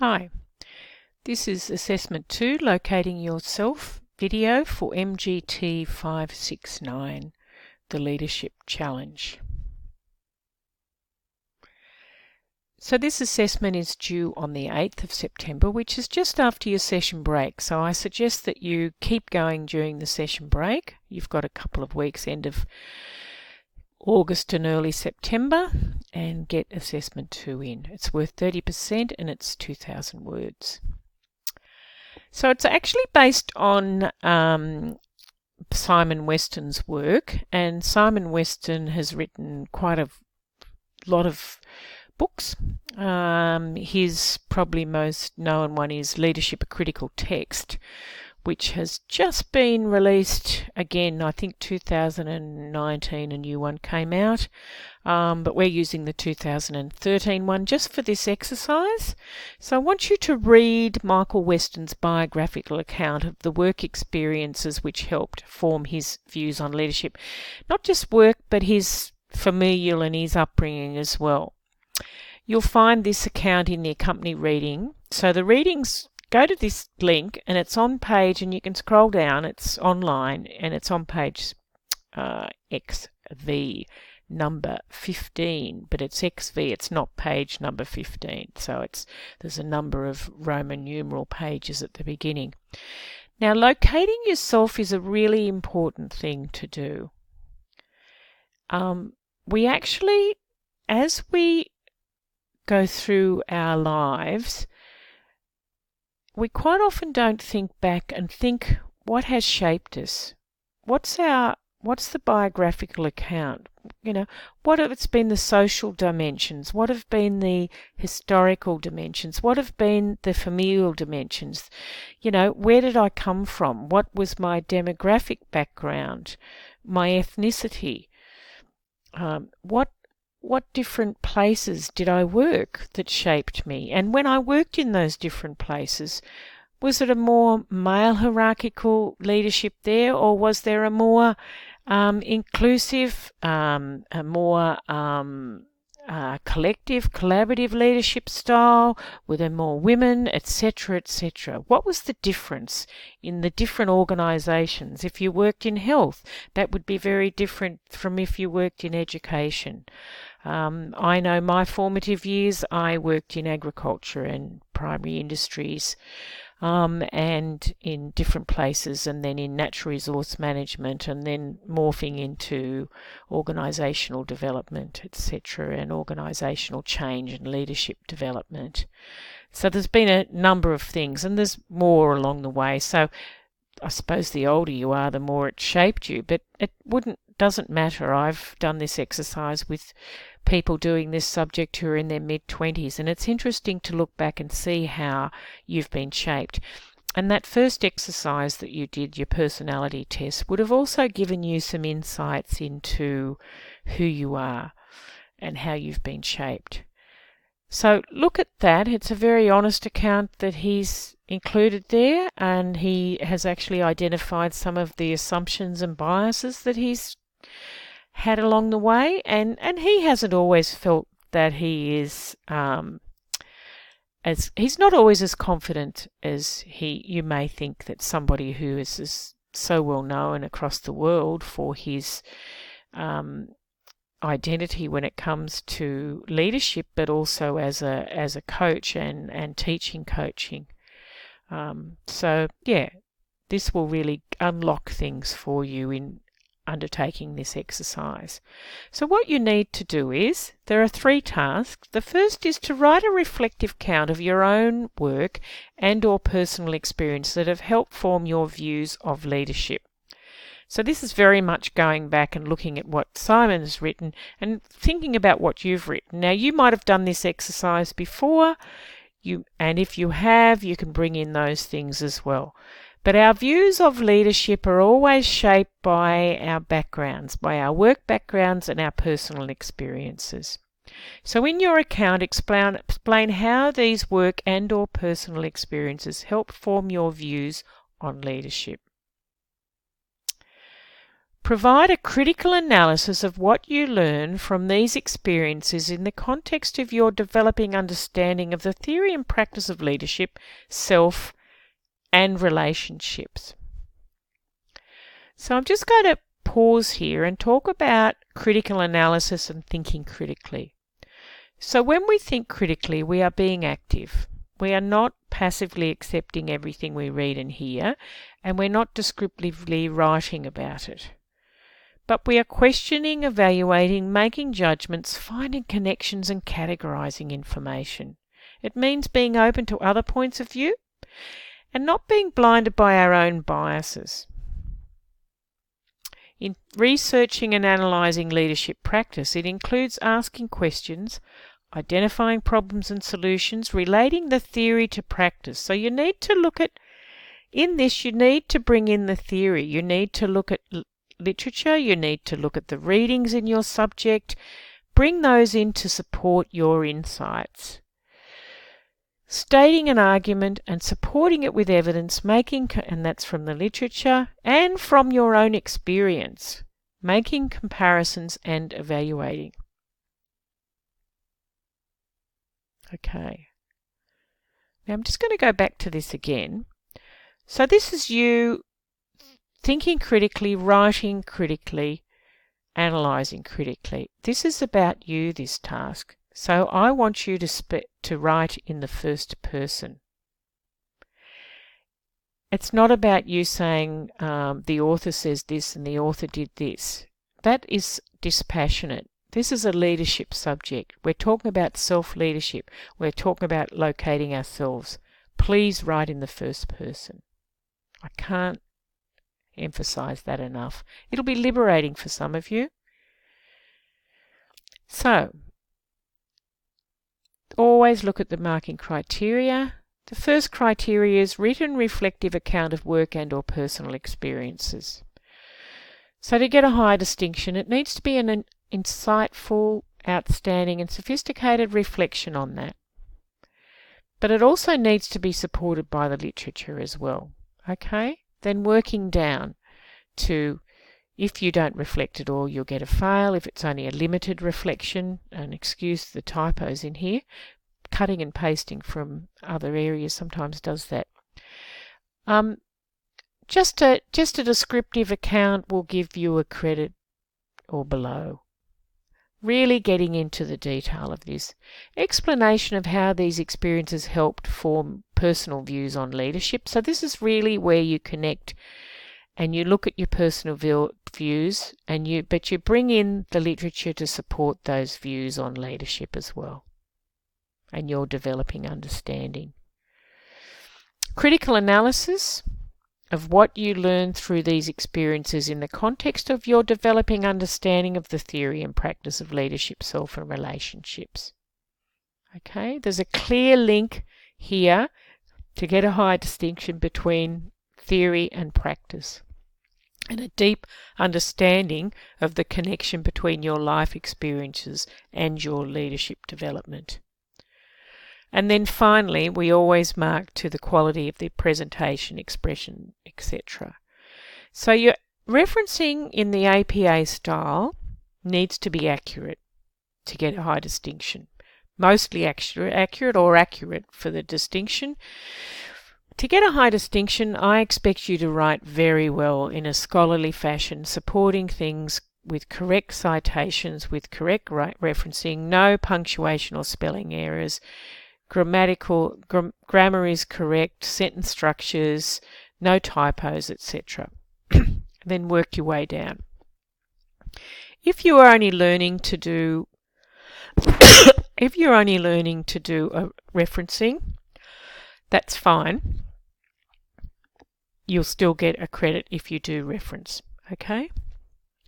Hi, this is Assessment 2, Locating Yourself video for MGT569, the Leadership Challenge. So this assessment is due on the 8th of September, which is just after your session break. So I suggest that you keep going during the session break. You've got a couple of weeks, end of August and early September, and get assessment 2 in. It's worth 30% and it's 2,000 words. So it's actually based on Simon Weston's work, and Simon Weston has written quite a lot of books. His probably most known one is Leadership: A Critical Text, which has just been released again. I think 2019 a new one came out, but we're using the 2013 one just for this exercise. So I want you to read Michael Weston's biographical account of the work experiences which helped form his views on leadership. Not just work, but his familial and his upbringing as well. You'll find this account in the accompanying reading. So the readings, go to this link and it's on page, and you can scroll down, it's online, and it's on page XV number 15, but it's XV, it's not page number 15. So there's a number of Roman numeral pages at the beginning. Now, locating yourself is a really important thing to do. We actually, as we go through our lives, we quite often don't think back and think, what has shaped us? What's the biographical account? What have been the social dimensions? What have been the historical dimensions? What have been the familial dimensions? Where did I come from? What was my demographic background? My ethnicity? What different places did I work that shaped me? And when I worked in those different places, was it a more male hierarchical leadership there, or was there a more inclusive, a more collective, collaborative leadership style? Were there more women, etc., etc.? What was the difference in the different organisations? If you worked in health, that would be very different from if you worked in education. I know my formative years, I worked in agriculture and primary industries, and in different places, and then in natural resource management, and then morphing into organisational development, etc., and organisational change and leadership development. So there's been a number of things, and there's more along the way. So I suppose the older you are, the more it shaped you, but it doesn't matter. I've done this exercise with people doing this subject who are in their mid-20s, and it's interesting to look back and see how you've been shaped. And that first exercise that you did, your personality test, would have also given you some insights into who you are and how you've been shaped. So look at that. It's a very honest account that he's included there, and he has actually identified some of the assumptions and biases that he's had along the way, and he hasn't always felt that he is he's not always as confident as you may think, that somebody who is so well known across the world for his identity when it comes to leadership, but also as a coach and teaching coaching. So yeah, this will really unlock things for you in undertaking this exercise. So what you need to do is, there are 3 tasks. The first is to write a reflective count of your own work and or personal experience that have helped form your views of leadership. So this is very much going back and looking at what Simon has written and thinking about what you've written. Now, you might have done this exercise before, and if you have, you can bring in those things as well. But our views of leadership are always shaped by our backgrounds, by our work backgrounds and our personal experiences. So in your account, explain how these work and or personal experiences help form your views on leadership. Provide a critical analysis of what you learn from these experiences in the context of your developing understanding of the theory and practice of leadership, self, and relationships. So I'm just going to pause here and talk about critical analysis and thinking critically. So when we think critically, we are being active. We are not passively accepting everything we read and hear, and we're not descriptively writing about it. But we are questioning, evaluating, making judgments, finding connections and categorizing information. It means being open to other points of view and not being blinded by our own biases. In researching and analysing leadership practice, it includes asking questions, identifying problems and solutions, relating the theory to practice. So you need to look at, in this, you need to bring in the theory. You need to look at literature, you need to look at the readings in your subject, bring those in to support your insights. Stating an argument and supporting it with evidence, and that's from the literature and from your own experience, making comparisons and evaluating. Okay. Now I'm just going to go back to this again. So this is you thinking critically, writing critically, analysing critically. This is about you, this task. So I want you to write in the first person. It's not about you saying the author says this and the author did this. That is dispassionate. This is a leadership subject. We're talking about self-leadership. We're talking about locating ourselves. Please write in the first person. I can't emphasize that enough. It'll be liberating for some of you. So, always look at the marking criteria. The first criteria is written reflective account of work and or personal experiences. So to get a high distinction, it needs to be an insightful, outstanding and sophisticated reflection on that. But it also needs to be supported by the literature as well. Okay? Then working down to, if you don't reflect at all, you'll get a fail. If it's only a limited reflection, and excuse the typos in here, cutting and pasting from other areas sometimes does that. Just a descriptive account will give you a credit or below. Really getting into the detail of this. Explanation of how these experiences helped form personal views on leadership. So this is really where you connect and you look at your personal views, but you bring in the literature to support those views on leadership as well, and your developing understanding. Critical analysis of what you learn through these experiences in the context of your developing understanding of the theory and practice of leadership, self and relationships. Okay, there's a clear link here to get a high distinction between theory and practice, and a deep understanding of the connection between your life experiences and your leadership development. And then finally, we always mark to the quality of the presentation, expression, etc. So your referencing in the APA style needs to be accurate to get a high distinction. Mostly accurate or accurate for the distinction. To get a high distinction, I expect you to write very well in a scholarly fashion, supporting things with correct citations, with correct referencing, no punctuation or spelling errors. Grammar is correct, sentence structures, no typos, etc. Then work your way down. If you are only learning to do a referencing, that's fine. You'll still get a credit if you do reference. Okay?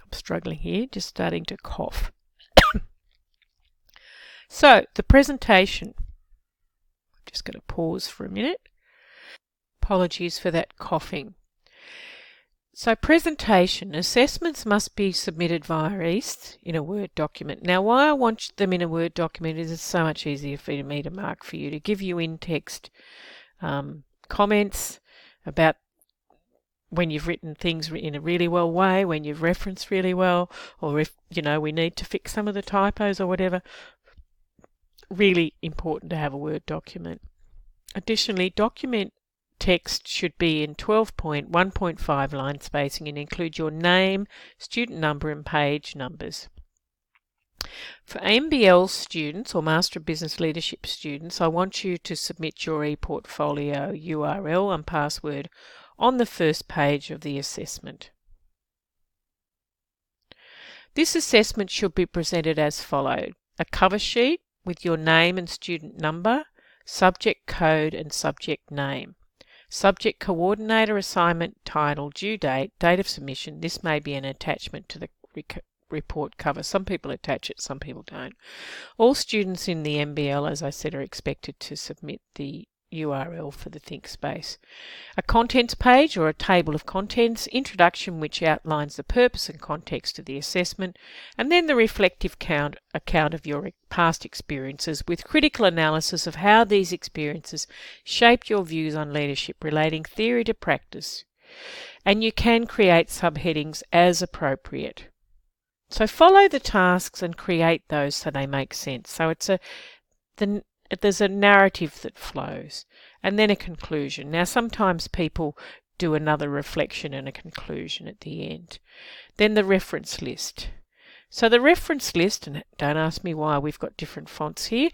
I'm struggling here, just starting to cough. So, the presentation. Just going to pause for a minute. Apologies for that coughing. So presentation. Assessments must be submitted via EAST in a Word document. Now why I want them in a Word document is it's so much easier for me to mark for you, to give you in-text comments about when you've written things in a really well way, when you've referenced really well, or if, we need to fix some of the typos or whatever. Really important to have a Word document. Additionally, document text should be in 12-point, 1.5 line spacing and include your name, student number and page numbers. For MBL students or Master of Business Leadership students, I want you to submit your ePortfolio URL and password on the first page of the assessment. This assessment should be presented as followed: a cover sheet with your name and student number, subject code and subject name. Subject coordinator, assignment, title, due date, date of submission. This may be an attachment to the report cover. Some people attach it, some people don't. All students in the MBL, as I said, are expected to submit the URL for the ThinkSpace. A contents page or a table of contents, introduction which outlines the purpose and context of the assessment, and then the reflective account of your past experiences with critical analysis of how these experiences shaped your views on leadership, relating theory to practice. And you can create subheadings as appropriate. So follow the tasks and create those so they make sense. So there's a narrative that flows, and then a conclusion. Now, sometimes people do another reflection and a conclusion at the end. Then the reference list. So the reference list, and don't ask me why we've got different fonts here,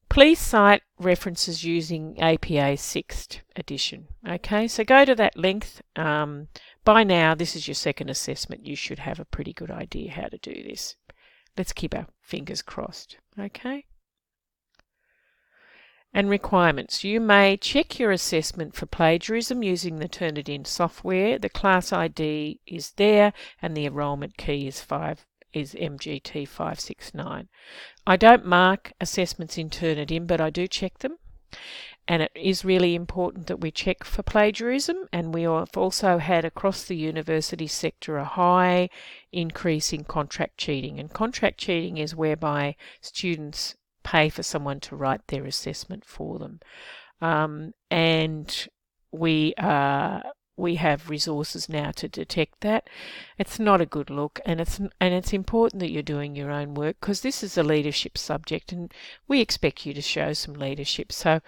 please cite references using APA 6th edition. Okay, so go to that length. By now, this is your second assessment. You should have a pretty good idea how to do this. Let's keep our fingers crossed. Okay. And requirements. You may check your assessment for plagiarism using the Turnitin software. The class ID is there and the enrolment key is MGT569. I don't mark assessments in Turnitin, but I do check them. And it is really important that we check for plagiarism, and we have also had across the university sector a high increase in contract cheating. And contract cheating is whereby students pay for someone to write their assessment for them. And we have resources now to detect that. It's not a good look, and it's important that you're doing your own work, because this is a leadership subject and we expect you to show some leadership. So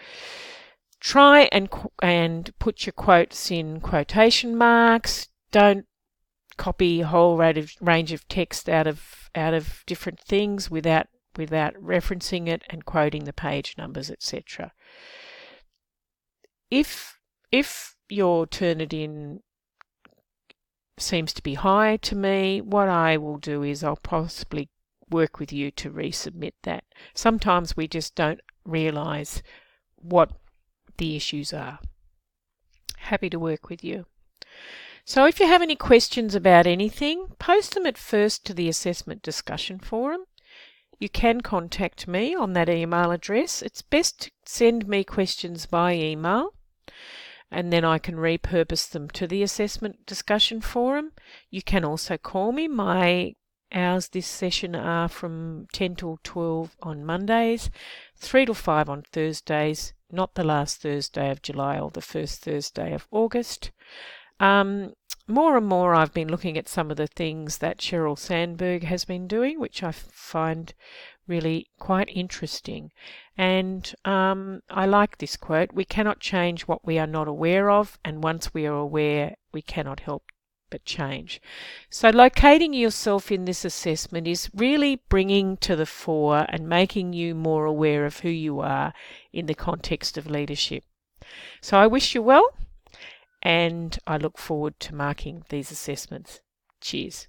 try and put your quotes in quotation marks. Don't copy a whole range of text out of different things without referencing it and quoting the page numbers, etc. If your Turnitin seems to be high to me, what I will do is I'll possibly work with you to resubmit that. Sometimes we just don't realise what the issues are. Happy to work with you. So if you have any questions about anything, post them at first to the assessment discussion forum. You can contact me on that email address. It's best to send me questions by email, and then I can repurpose them to the assessment discussion forum. You can also call me. My hours this session are from 10 till 12 on Mondays, 3 till 5 on Thursdays, not the last Thursday of July or the first Thursday of August. More and more I've been looking at some of the things that Sheryl Sandberg has been doing, which I find really quite interesting. And I like this quote: "We cannot change what we are not aware of, and once we are aware, we cannot help but change." So locating yourself in this assessment is really bringing to the fore and making you more aware of who you are in the context of leadership. So I wish you well, and I look forward to marking these assessments. Cheers.